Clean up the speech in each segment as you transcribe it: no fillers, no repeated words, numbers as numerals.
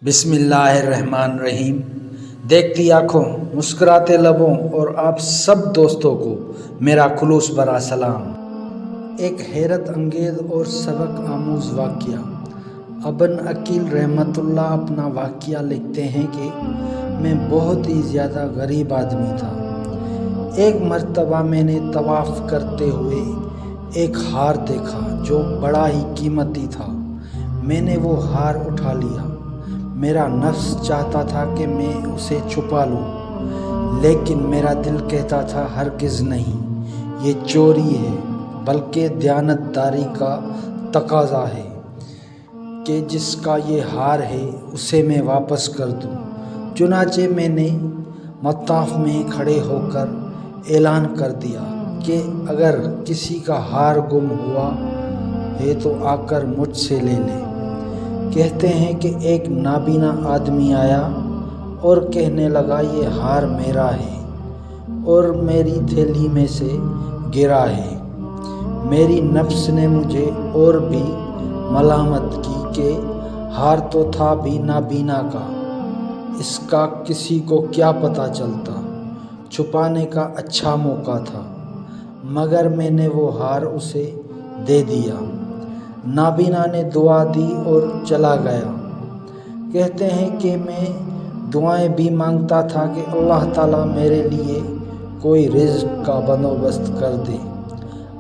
بسم اللہ الرحمن الرحیم۔ دیکھتی آنکھوں، مسکراتے لبوں اور آپ سب دوستوں کو میرا خلوص بھرا سلام۔ ایک حیرت انگیز اور سبق آموز واقعہ۔ ابن عقیل رحمۃ اللہ اپنا واقعہ لکھتے ہیں کہ میں بہت ہی زیادہ غریب آدمی تھا۔ ایک مرتبہ میں نے طواف کرتے ہوئے ایک ہار دیکھا جو بڑا ہی قیمتی تھا۔ میں نے وہ ہار اٹھا لیا۔ میرا نفس چاہتا تھا کہ میں اسے چھپا لوں، لیکن میرا دل کہتا تھا ہرگز نہیں، یہ چوری ہے، بلکہ دیانتداری کا تقاضا ہے کہ جس کا یہ ہار ہے اسے میں واپس کر دوں۔ چنانچہ میں نے مطاف میں کھڑے ہو کر اعلان کر دیا کہ اگر کسی کا ہار گم ہوا ہے تو آ کر مجھ سے لے لے۔ کہتے ہیں کہ ایک نابینا آدمی آیا اور کہنے لگا یہ ہار میرا ہے اور میری تھیلی میں سے گرا ہے۔ میری نفس نے مجھے اور بھی ملامت کی کہ ہار تو تھا بھی نابینا کا، اس کا کسی کو کیا پتہ چلتا، چھپانے کا اچھا موقع تھا، مگر میں نے وہ ہار اسے دے دیا۔ نابینا نے دعا دی اور چلا گیا۔ کہتے ہیں کہ میں دعائیں بھی مانگتا تھا کہ اللہ تعالیٰ میرے لیے کوئی رزق کا بندوبست کر دے۔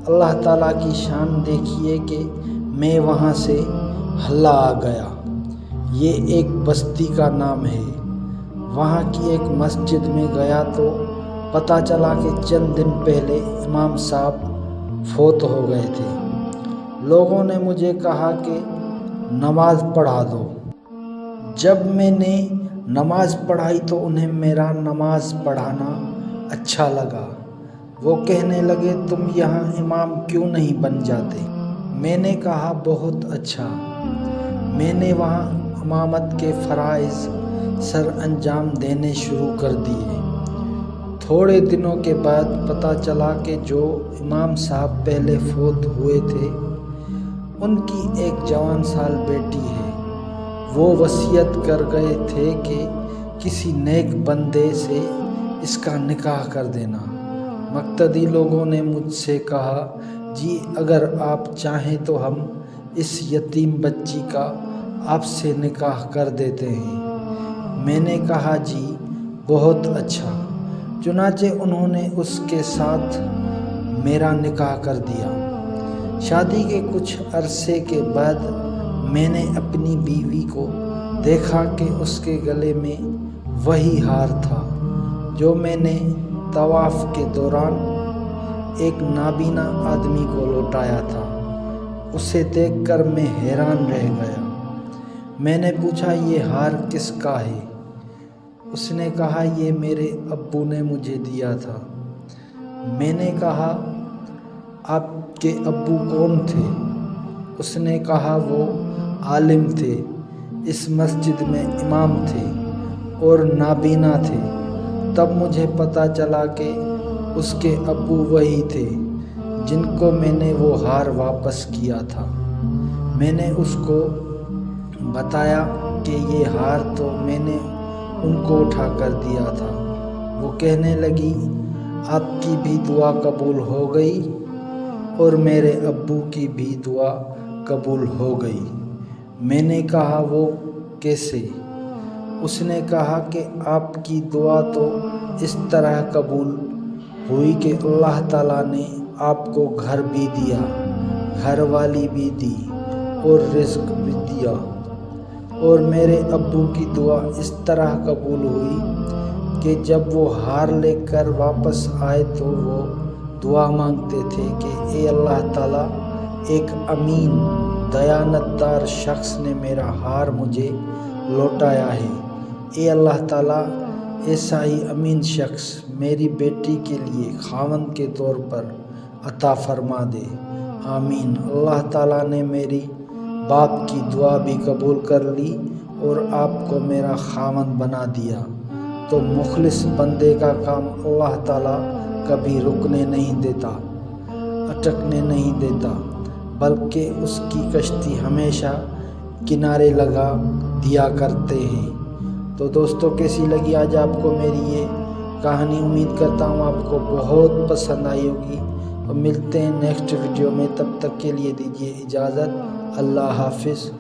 اللہ تعالیٰ کی شان دیکھیے کہ میں وہاں سے ہلا آ گیا۔ یہ ایک بستی کا نام ہے۔ وہاں کی ایک مسجد میں گیا تو پتہ چلا کہ چند دن پہلے امام صاحب فوت ہو گئے تھے۔ لوگوں نے مجھے کہا کہ نماز پڑھا دو۔ جب میں نے نماز پڑھائی تو انہیں میرا نماز پڑھانا اچھا لگا۔ وہ کہنے لگے تم یہاں امام کیوں نہیں بن جاتے؟ میں نے کہا بہت اچھا۔ میں نے وہاں امامت کے فرائض سر انجام دینے شروع کر دیے۔ تھوڑے دنوں کے بعد پتہ چلا کہ جو امام صاحب پہلے فوت ہوئے تھے ان کی ایک جوان سال بیٹی ہے۔ وہ وصیت کر گئے تھے کہ کسی نیک بندے سے اس کا نکاح کر دینا۔ مقتدی لوگوں نے مجھ سے کہا جی اگر آپ چاہیں تو ہم اس یتیم بچی کا آپ سے نکاح کر دیتے ہیں۔ میں نے کہا جی بہت اچھا۔ چنانچہ انہوں نے اس کے ساتھ میرا نکاح کر دیا۔ شادی کے کچھ عرصے کے بعد میں نے اپنی بیوی کو دیکھا کہ اس کے گلے میں وہی ہار تھا جو میں نے طواف کے دوران ایک نابینا آدمی کو لوٹایا تھا۔ اسے دیکھ کر میں حیران رہ گیا۔ میں نے پوچھا یہ ہار کس کا ہے؟ اس نے کہا یہ میرے ابو نے مجھے دیا تھا۔ میں نے کہا آپ کے ابو کون تھے؟ اس نے کہا وہ عالم تھے، اس مسجد میں امام تھے اور نابینا تھے۔ تب مجھے پتہ چلا کہ اس کے ابو وہی تھے جن کو میں نے وہ ہار واپس کیا تھا۔ میں نے اس کو بتایا کہ یہ ہار تو میں نے ان کو اٹھا کر دیا تھا۔ وہ کہنے لگی آپ کی بھی دعا قبول ہو گئی اور میرے ابو کی بھی دعا قبول ہو گئی۔ میں نے کہا وہ کیسے؟ اس نے کہا کہ آپ کی دعا تو اس طرح قبول ہوئی کہ اللہ تعالیٰ نے آپ کو گھر بھی دیا، گھر والی بھی دی اور رزق بھی دیا، اور میرے ابو کی دعا اس طرح قبول ہوئی کہ جب وہ ہار لے کر واپس آئے تو وہ دعا مانگتے تھے کہ اے اللہ تعالیٰ ایک امین دیانتدار شخص نے میرا ہار مجھے لوٹایا ہے۔ اے اللہ تعالیٰ ایسا ہی امین شخص میری بیٹی کے لیے خاوند کے طور پر عطا فرما دے، آمین۔ اللہ تعالیٰ نے میری باپ کی دعا بھی قبول کر لی اور آپ کو میرا خاوند بنا دیا۔ تو مخلص بندے کا کام اللہ تعالیٰ کبھی رکنے نہیں دیتا، اٹکنے نہیں دیتا، بلکہ اس کی کشتی ہمیشہ کنارے لگا دیا کرتے ہیں۔ تو دوستوں کیسی لگی آج آپ کو میری یہ کہانی؟ امید کرتا ہوں آپ کو بہت پسند آئی ہوگی۔ اور ملتے ہیں نیکسٹ ویڈیو میں، تب تک کے لیے دیجیے اجازت۔ اللہ حافظ۔